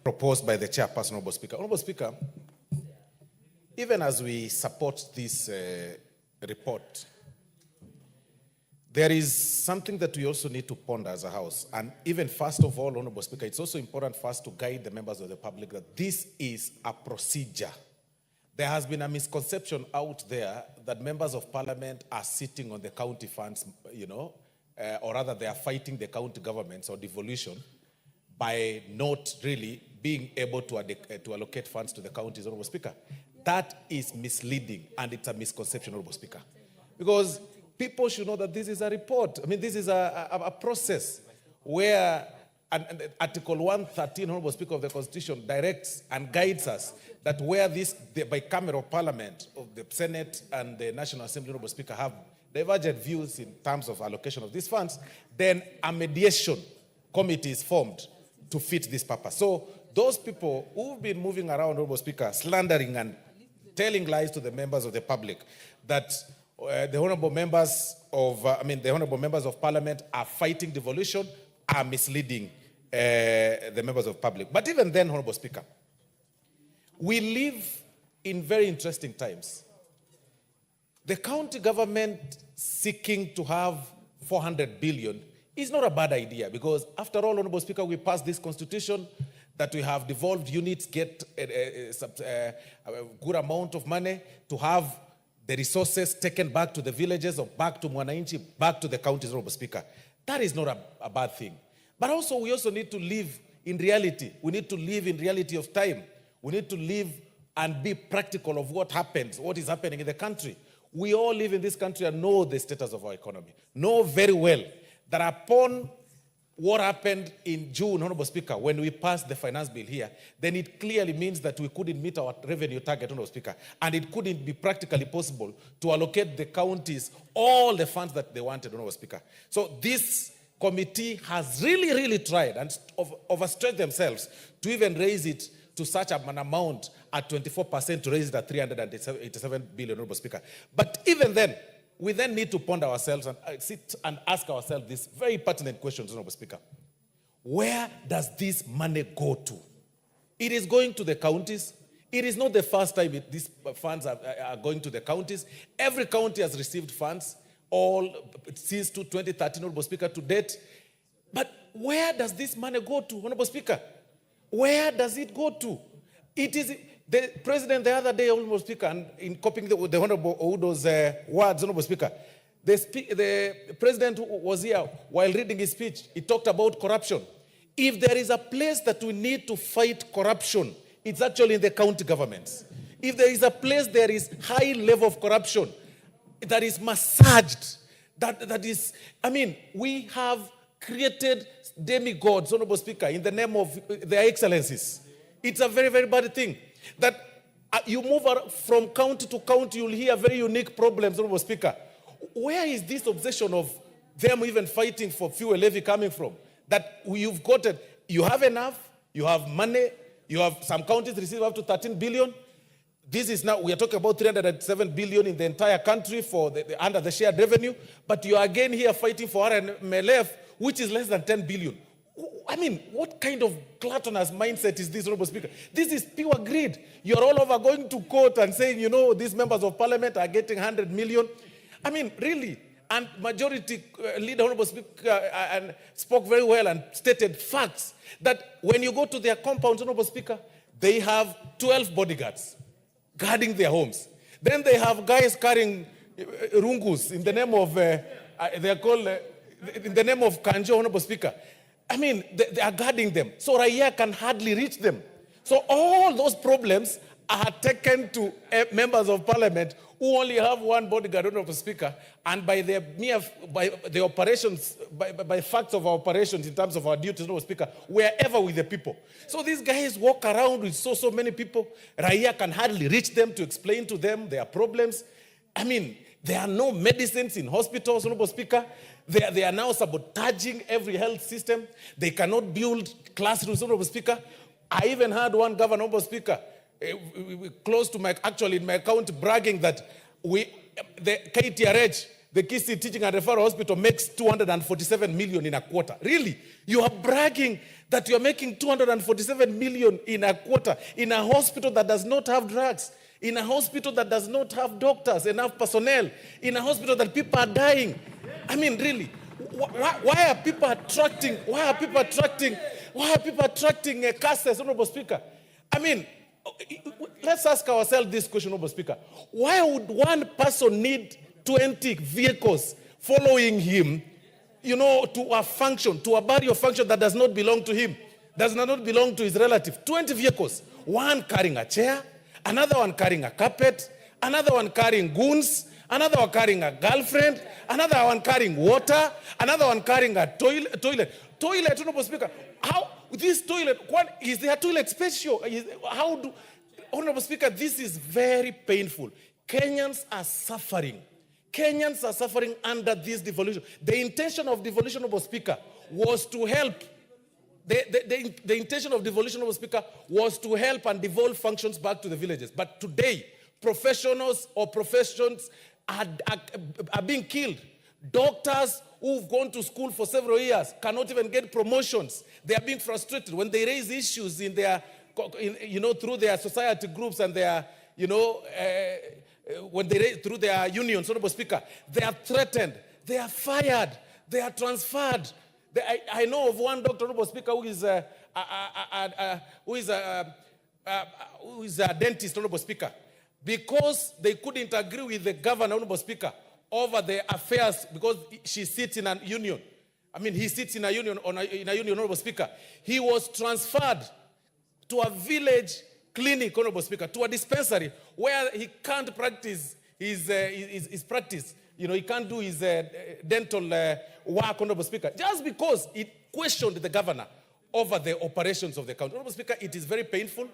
proposed by the chairperson, Honorable Speaker. Honorable Speaker, even as we support this report, there is something that we also need to ponder as a House. And even first of all, Honorable Speaker, it's also important for us to guide the members of the public that this is a procedure. There has been a misconception out there that members of parliament are sitting on the county funds, or rather they are fighting the county governments or devolution by not really being able to allocate funds to the counties, Honorable Speaker. That is misleading, and it's a misconception, Honorable Speaker. Because people should know that this is a report. I mean, this is a process where Article 113, Honorable Speaker, of the Constitution directs and guides us that where the bicameral parliament of the Senate and the National Assembly, Honorable Speaker, have divergent views in terms of allocation of these funds, then a mediation committee is formed to fit this purpose. So those people who've been moving around, Honorable Speaker, slandering and telling lies to the members of the public that the honorable members of parliament are fighting devolution are misleading the members of public. But even then, Honorable Speaker, we live in very interesting times. The county government seeking to have 400 billion is not a bad idea, because after all, Honorable Speaker, we passed this constitution that we have devolved units get a good amount of money to have the resources taken back to the villages or back to Mwananchi, back to the counties, Honorable Speaker. That is not a bad thing. But also, we also need to live in reality. We need to live in reality of time. We need to live and be practical of what happens, what is happening in the country. We all live in this country and know the status of our economy. Know very well that upon what happened in June, Honorable Speaker, when we passed the finance bill here, then it clearly means that we couldn't meet our revenue target, Honorable Speaker, and it couldn't be practically possible to allocate the counties all the funds that they wanted, Honorable Speaker. So this committee has really tried and overstretched themselves to even raise it to such an amount at 24% to raise it at 387 billion, Honorable Speaker. But even then, we then need to ponder ourselves and sit and ask ourselves these very pertinent questions, Honorable Speaker. Where does this money go to? It is going to the counties. It is not the first time these funds are going to the counties. Every county has received funds, all since 2013, Honorable Speaker, to date. But where does this money go to, Honorable Speaker? Where does it go to? It is the president the other day, Honorable Speaker, and in copying the Honorable Oudo's words, Honorable Speaker, the president was here while reading his speech. He talked about corruption. If there is a place that we need to fight corruption, it's actually in the county governments. If there is a place there is high level of corruption that is massaged, that is, I mean, we have created demigods, Honorable Speaker, in the name of their excellencies. It's a very bad thing. That you move from county to county, you'll hear very unique problems, Honorable Speaker. Where is this obsession of them even fighting for fuel levy coming from? That you've got it, you have enough, you have money, you have some counties receive up to 13 billion. This is now, we are talking about 307 billion in the entire country for under the shared revenue, but you are again here fighting for RMLF, which is less than 10 billion. I mean, what kind of gluttonous mindset is this, Honorable Speaker? This is pure greed. You're all over going to court and saying, these members of parliament are getting 100 million. I mean, really. And majority leader, Honorable Speaker, and spoke very well and stated facts that when you go to their compounds, Honorable Speaker, they have 12 bodyguards guarding their homes. Then they have guys carrying rungus in the name of, they are called, in the name of Kanjo, Honorable Speaker. I mean, they are guarding them. So Raya can hardly reach them. So all those problems are taken to members of parliament who only have one bodyguard, Honorable Speaker, and by the operations, by facts of our operations in terms of our duties, Honorable Speaker, we are ever with the people. So these guys walk around with so many people. Raya can hardly reach them to explain to them their problems. I mean, there are no medicines in hospitals, Honorable Speaker. They are now sabotaging every health system. They cannot build classrooms, Honorable Speaker. I even heard one governor, Honorable Speaker, close to in my county, bragging that the KTRH the Kisii Teaching and Referral Hospital makes 247 million in a quarter. Really? You are bragging that you are making 247 million in a quarter in a hospital that does not have drugs, in a hospital that does not have doctors, enough personnel, in a hospital that people are dying. I mean, really? Why are people attracting cases, Honorable Speaker? I mean, let's ask ourselves this question, Honorable Speaker. Why would one person need 20 vehicles following him, to a function, to a burial function that does not belong to him, does not belong to his relative? 20 vehicles. One carrying a chair, another one carrying a carpet, another one carrying goons, another one carrying a girlfriend, another one carrying water, another one carrying a toilet, Honorable Speaker. How this toilet, is there a toilet special? Honorable Speaker, this is very painful. Kenyans are suffering. Kenyans are suffering under this devolution. The intention of devolution, Honorable Speaker, was to help. The intention of devolution, Honorable Speaker, was to help and devolve functions back to the villages. But today, professionals or professions are being killed. Doctors who've gone to school for several years cannot even get promotions. They are being frustrated when they raise issues in their, through their society groups and their, when they raise through their unions, Honorable Speaker. They are threatened. They are fired. They are transferred. I know of one doctor, Honorable Speaker, who is a dentist, Honorable Speaker, because they couldn't agree with the governor, Honorable Speaker, over the affairs, because she sits in a union. I mean, he sits in a union, Honorable Speaker. He was transferred to a village clinic, Honorable Speaker, to a dispensary where he can't practice his practice. He can't do his dental work, Honorable Speaker, just because he questioned the governor over the operations of the county. Honorable Speaker, it is very painful.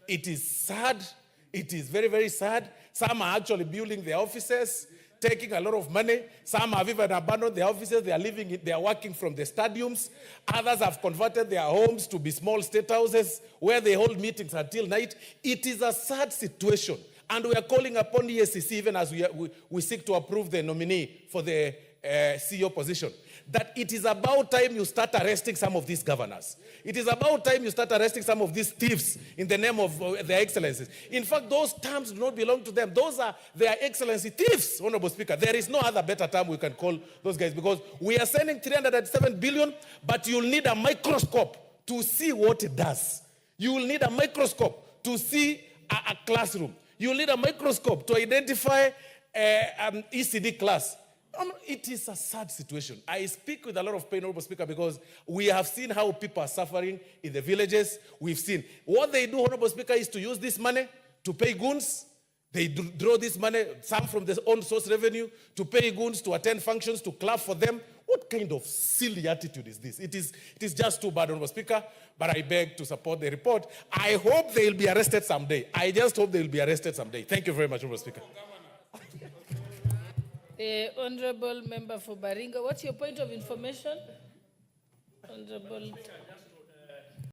It is sad. It is very, very sad. Some are actually building their offices, taking a lot of money. Some have even abandoned their offices. They are working from the stadiums. Others have converted their homes to be small state houses where they hold meetings until night. It is a sad situation. And we are calling upon EACC, even as we seek to approve the nominee for the CEO position, that it is about time you start arresting some of these governors. It is about time you start arresting some of these thieves in the name of their excellencies. In fact, those terms do not belong to them. Those are their excellency thieves, Honorable Speaker. There is no other better term we can call those guys, because we are sending 307 billion, but you'll need a microscope to see what it does. You will need a microscope to see a classroom. You'll need a microscope to identify ECD class. It is a sad situation. I speak with a lot of pain, Honorable Speaker, because we have seen how people are suffering in the villages. We've seen what they do, Honorable Speaker, is to use this money to pay goons. They draw this money, some from their own source revenue, to pay goons, to attend functions, to clap for them. What kind of silly attitude is this? It is just too bad, Honorable Speaker, but I beg to support the report. I hope they will be arrested someday. I just hope they will be arrested someday. Thank you very much, Honorable Speaker. Honorable Member for Baringa, what's your point of information? Honorable